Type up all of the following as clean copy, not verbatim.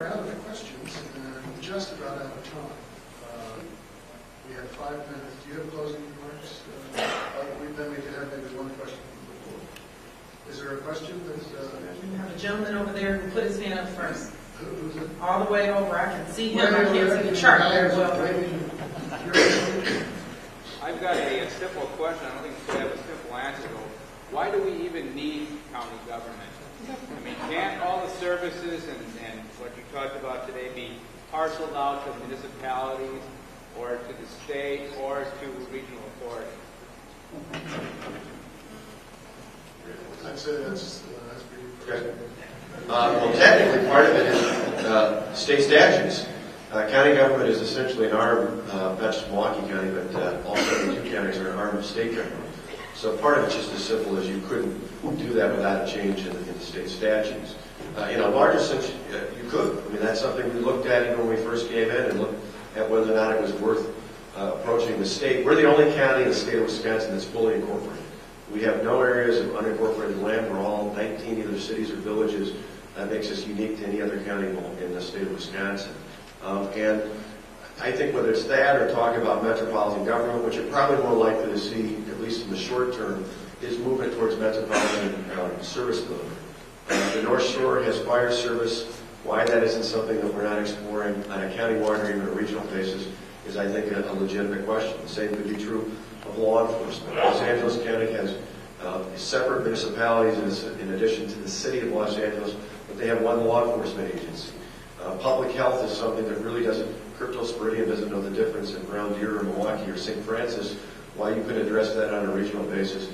We're out of questions and just about out of time. We have 5 minutes. Do you have closing remarks? Then we can have maybe one question from the board. Is there a question that... We have a gentleman over there who put his hand up first. Who's it? All the way over. I can see him. I can't see the chart very well. I've got a simple question. I don't think it's going to have a simple answer, though. Why do we even need county government? I mean, can't all the services and what you talked about today be parceled out to municipalities or to the state or to regional authorities? I'd say that's pretty... Okay. Well, technically, part of it is state statutes. County government is essentially an arm, not just Milwaukee County, but also the two counties are an arm of state government. So part of it's just as simple as you couldn't do that without a change in the state statutes. In a larger sense, you could. I mean, that's something we looked at even when we first came in and looked at whether or not it was worth approaching the state. We're the only county in the state of Wisconsin that's fully incorporated. We have no areas of unincorporated land. We're all 19 either cities or villages. That makes us unique to any other county in the state of Wisconsin. And I think whether it's that or talking about metropolitan government, which you're probably more likely to see, at least in the short term, is movement towards metropolitan service delivery. The North Shore has fire service. Why that isn't something that we're not exploring on a county-wide or even a regional basis is, I think, a legitimate question. The same could be true of law enforcement. Los Angeles County has separate municipalities in addition to the city of Los Angeles, but they have one law enforcement agency. Public health is something that really doesn't, Cryptosporidium doesn't know the difference in Brown Deer or Milwaukee or St. Francis. Why you could address that on a regional basis,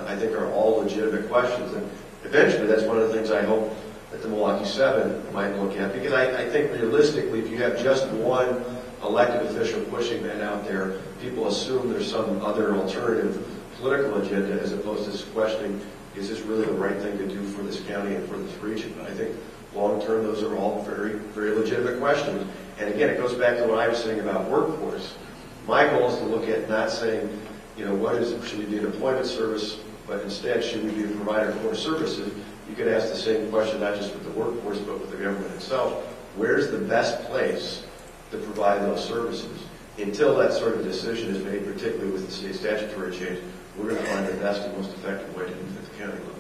I think are all legitimate questions. And eventually, that's one of the things I hope that the Milwaukee 7 might look at. Because I think realistically, if you have just one elected official pushing that out there, people assume there's some other alternative political agenda as opposed to questioning, is this really the right thing to do for this county and for this region? But I think long term, those are all very, very legitimate questions. And again, it goes back to what I was saying about workforce. My goal is to look at not saying, should we be an employment service, but instead, should we be a provider of more services? You could ask the same question, not just with the workforce, but with the government itself. Where's the best place to provide those services? Until that sort of decision is made, particularly with the state statutory change, we're going to find the best and most effective way to do it at the county level.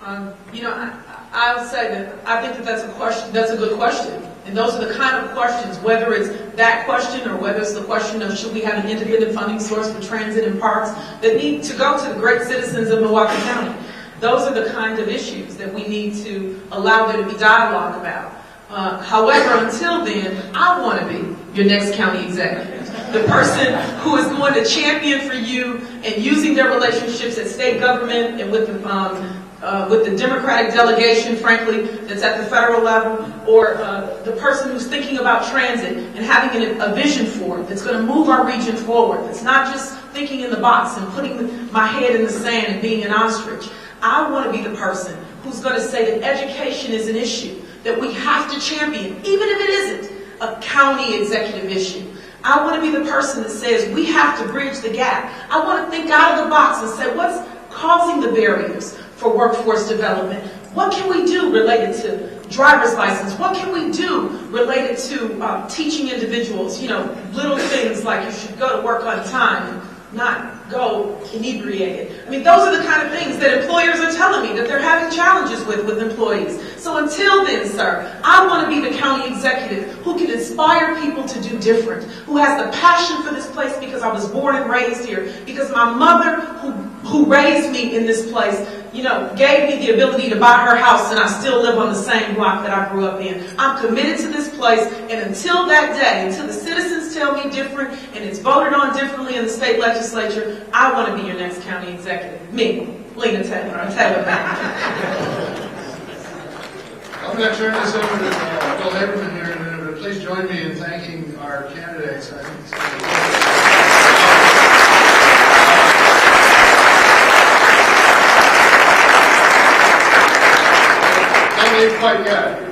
I would say that I think that that's a question. That's a good question, and those are the kind of questions. Whether it's that question or whether it's the question of should we have an independent funding source for transit and parks that need to go to the great citizens of Milwaukee County. Those are the kind of issues that we need to allow there to be dialogue about. However, until then, I want to be your next county executive, the person who is going to champion for you and using their relationships at state government and with the Democratic delegation, frankly, that's at the federal level, or the person who's thinking about transit and having a vision for it that's going to move our region forward. That's not just thinking in the box and putting my head in the sand and being an ostrich. I want to be the person who's going to say that education is an issue that we have to champion, even if it isn't a county executive issue. I want to be the person that says we have to bridge the gap. I want to think out of the box and say what's causing the barriers for workforce development. What can we do related to driver's license? What can we do related to teaching individuals, little things like you should go to work on time and not go inebriated. I mean, those are the kind of things that employers are telling me that they're having challenges with employees. So until then, sir, I want to be the county executive who can inspire people to do different, who has the passion for this place because I was born and raised here, because my mother who raised me in this place, gave me the ability to buy her house and I still live on the same block that I grew up in. I'm committed to this place, and until that day, until the citizens tell me different and it's voted on differently in the state legislature, I want to be your next county executive. Me, Lena Taylor. I'm telling you. I'm going to turn this over to Bill Haberman here in a minute, but please join me in thanking our candidates. I think it's quite yet.